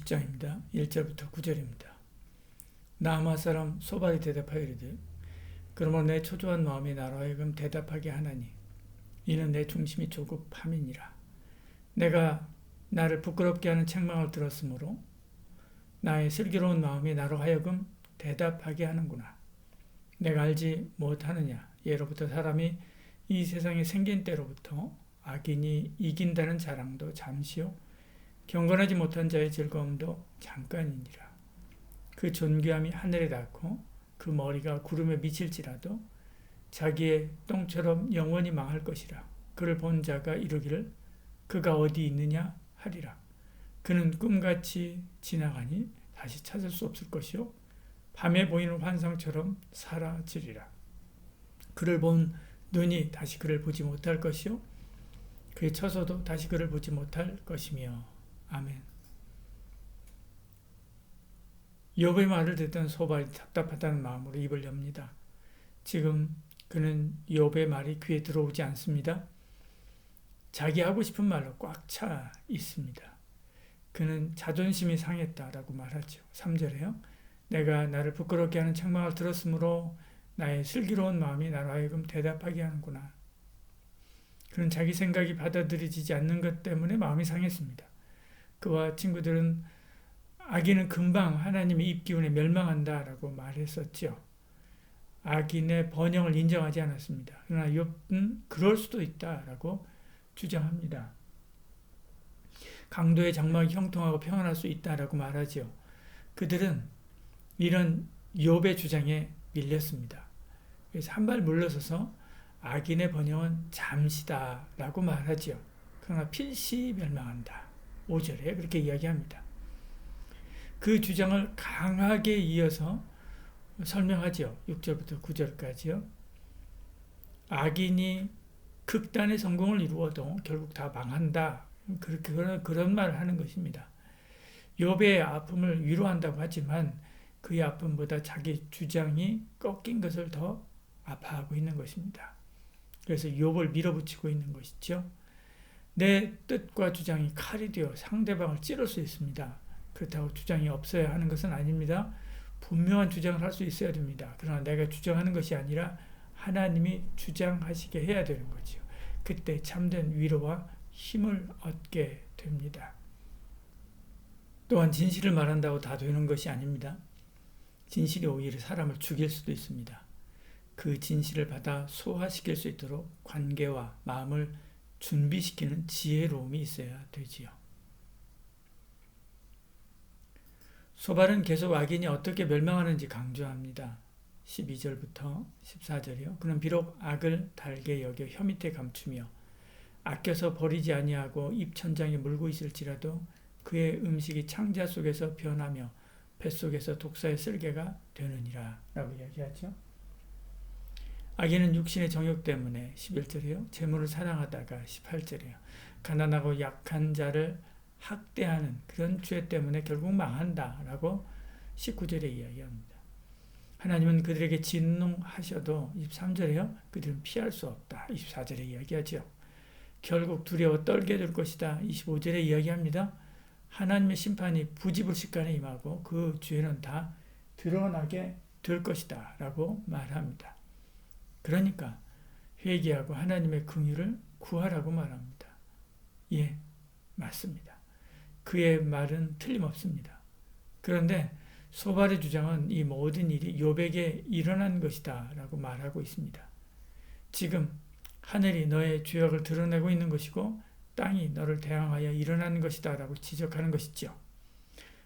30장입니다. 1절부터 9절입니다. 나아마 사람 소발이 대답하여 이르되 그러므로 내 초조한 마음이 나로 하여금 대답하게 하나니 이는 내 중심이 조급함이니라. 내가 나를 부끄럽게 하는 책망을 들었으므로 나의 슬기로운 마음이 나로 하여금 대답하게 하는구나. 내가 알지 못하느냐. 예로부터 사람이 이 세상에 생긴 때로부터 악인이 이긴다는 자랑도 잠시요 경건하지 못한 자의 즐거움도 잠깐이니라. 그 존귀함이 하늘에 닿고 그 머리가 구름에 미칠지라도 자기의 똥처럼 영원히 망할 것이라. 그를 본 자가 이르기를 그가 어디 있느냐 하리라. 그는 꿈같이 지나가니 다시 찾을 수 없을 것이요 밤에 보이는 환상처럼 사라지리라. 그를 본 눈이 다시 그를 보지 못할 것이요 그의 처소도 다시 그를 보지 못할 것이며. 아멘. 욥의 말을 듣던 소발이 답답하다는 마음으로 입을 엽니다. 지금 그는 욥의 말이 귀에 들어오지 않습니다. 자기 하고 싶은 말로 꽉 차 있습니다. 그는 자존심이 상했다라고 말하죠. 3절에요. 내가 나를 부끄럽게 하는 책망을 들었으므로 나의 슬기로운 마음이 나로 하여금 대답하게 하는구나. 그는 자기 생각이 받아들여지지 않는 것 때문에 마음이 상했습니다. 그와 친구들은 악인은 금방 하나님의 입기운에 멸망한다라고 말했었죠. 악인의 번영을 인정하지 않았습니다. 그러나 욥은 그럴 수도 있다라고 주장합니다. 강도의 장막이 형통하고 평안할 수 있다라고 말하죠. 그들은 이런 욥의 주장에 밀렸습니다. 그래서 한 발 물러서서 악인의 번영은 잠시다라고 말하죠. 그러나 필시 멸망한다. 5절에 그렇게 이야기합니다. 그 주장을 강하게 이어서 설명하죠. 6절부터 9절까지요. 악인이 극단의 성공을 이루어도 결국 다 망한다. 그런 말을 하는 것입니다. 욥의 아픔을 위로한다고 하지만 그의 아픔보다 자기 주장이 꺾인 것을 더 아파하고 있는 것입니다. 그래서 욥을 밀어붙이고 있는 것이죠. 내 뜻과 주장이 칼이 되어 상대방을 찌를 수 있습니다. 그렇다고 주장이 없어야 하는 것은 아닙니다. 분명한 주장을 할 수 있어야 됩니다. 그러나 내가 주장하는 것이 아니라 하나님이 주장하시게 해야 되는 거죠. 그때 참된 위로와 힘을 얻게 됩니다. 또한 진실을 말한다고 다 되는 것이 아닙니다. 진실이 오히려 사람을 죽일 수도 있습니다. 그 진실을 받아 소화시킬 수 있도록 관계와 마음을 준비시키는 지혜로움이 있어야 되지요. 소발은 계속 악인이 어떻게 멸망하는지 강조합니다. 12절부터 14절이요. 그는 비록 악을 달게 여겨 혀 밑에 감추며 아껴서 버리지 아니하고 입천장에 물고 있을지라도 그의 음식이 창자 속에서 변하며 뱃속에서 독사의 쓸개가 되느니라 라고 이야기하죠. 악인은 육신의 정욕 때문에 11절이요. 재물을 사랑하다가 18절이요. 가난하고 약한 자를 학대하는 그런 죄 때문에 결국 망한다라고 19절에 이야기합니다. 하나님은 그들에게 진노하셔도 23절에요. 그들은 피할 수 없다. 24절에 이야기하죠. 결국 두려워 떨게 될 것이다. 25절에 이야기합니다. 하나님의 심판이 부지불식간에 임하고 그 죄는 다 드러나게 될 것이다 라고 말합니다. 그러니까 회개하고 하나님의 긍휼을 구하라고 말합니다. 예, 맞습니다. 그의 말은 틀림없습니다. 그런데 소발의 주장은 이 모든 일이 욥에게 일어난 것이다 라고 말하고 있습니다. 지금 하늘이 너의 죄악을 드러내고 있는 것이고 땅이 너를 대항하여 일어나는 것이다 라고 지적하는 것이죠.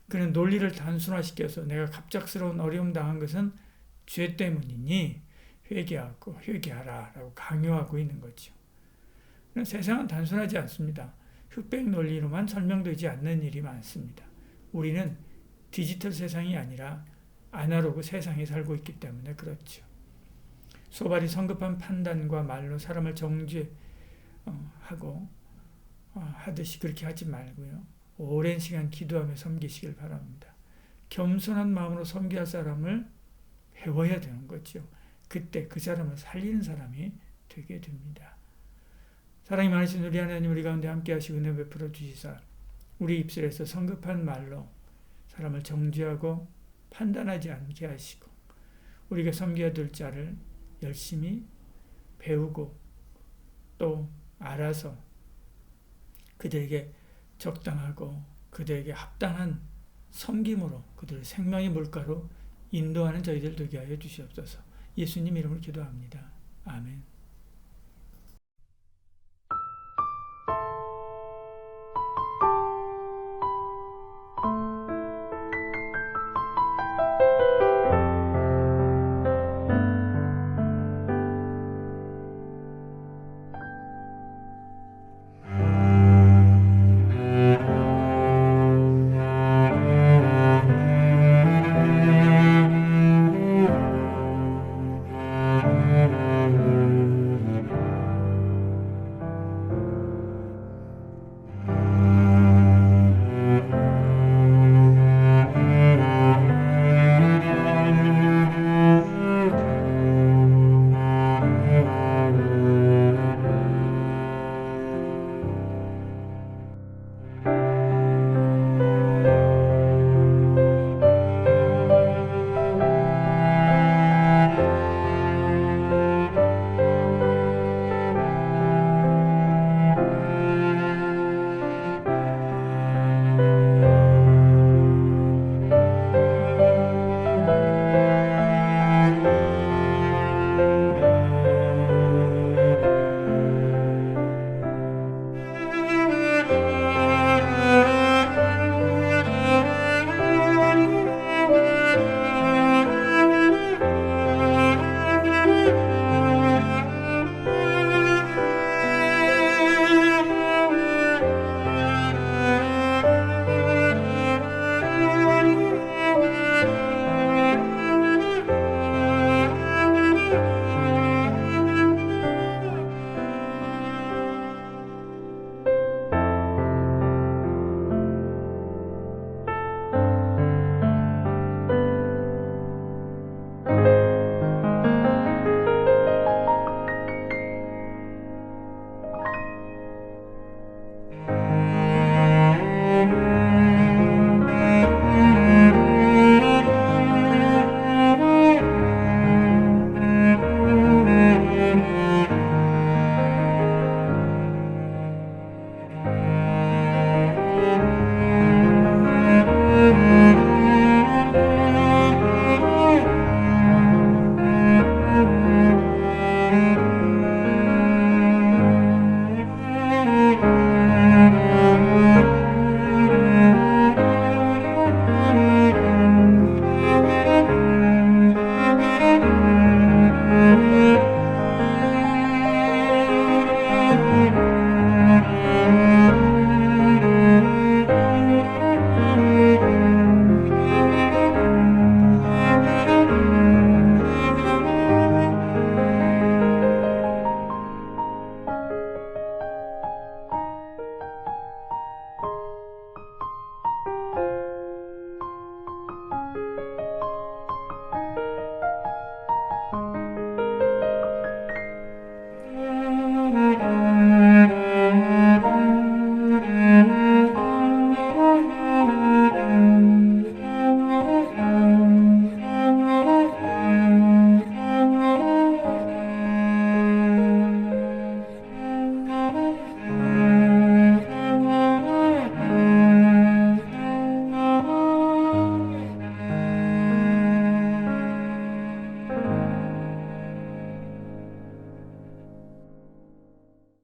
그는 논리를 단순화시켜서 내가 갑작스러운 어려움 당한 것은 죄 때문이니 회개하고 회개하라 라고 강요하고 있는 거죠. 세상은 단순하지 않습니다. 흑백 논리로만 설명되지 않는 일이 많습니다. 우리는 디지털 세상이 아니라 아날로그 세상에 살고 있기 때문에 그렇죠. 소발이 성급한 판단과 말로 사람을 정죄하고 하듯이 그렇게 하지 말고요. 오랜 시간 기도하며 섬기시길 바랍니다. 겸손한 마음으로 섬겨야 사람을 배워야 되는 거죠. 그때 그 사람을 살리는 사람이 되게 됩니다. 사랑이 많으신 우리 하나님, 우리 가운데 함께 하시고 은혜 베풀어 주시사 우리 입술에서 성급한 말로 사람을 정죄하고 판단하지 않게 하시고 우리가 섬겨야 될 자를 열심히 배우고 또 알아서 그들에게 적당하고 그들에게 합당한 섬김으로 그들을 생명의 물가로 인도하는 저희들 되게 하여 주시옵소서. 예수님 이름으로 기도합니다. 아멘.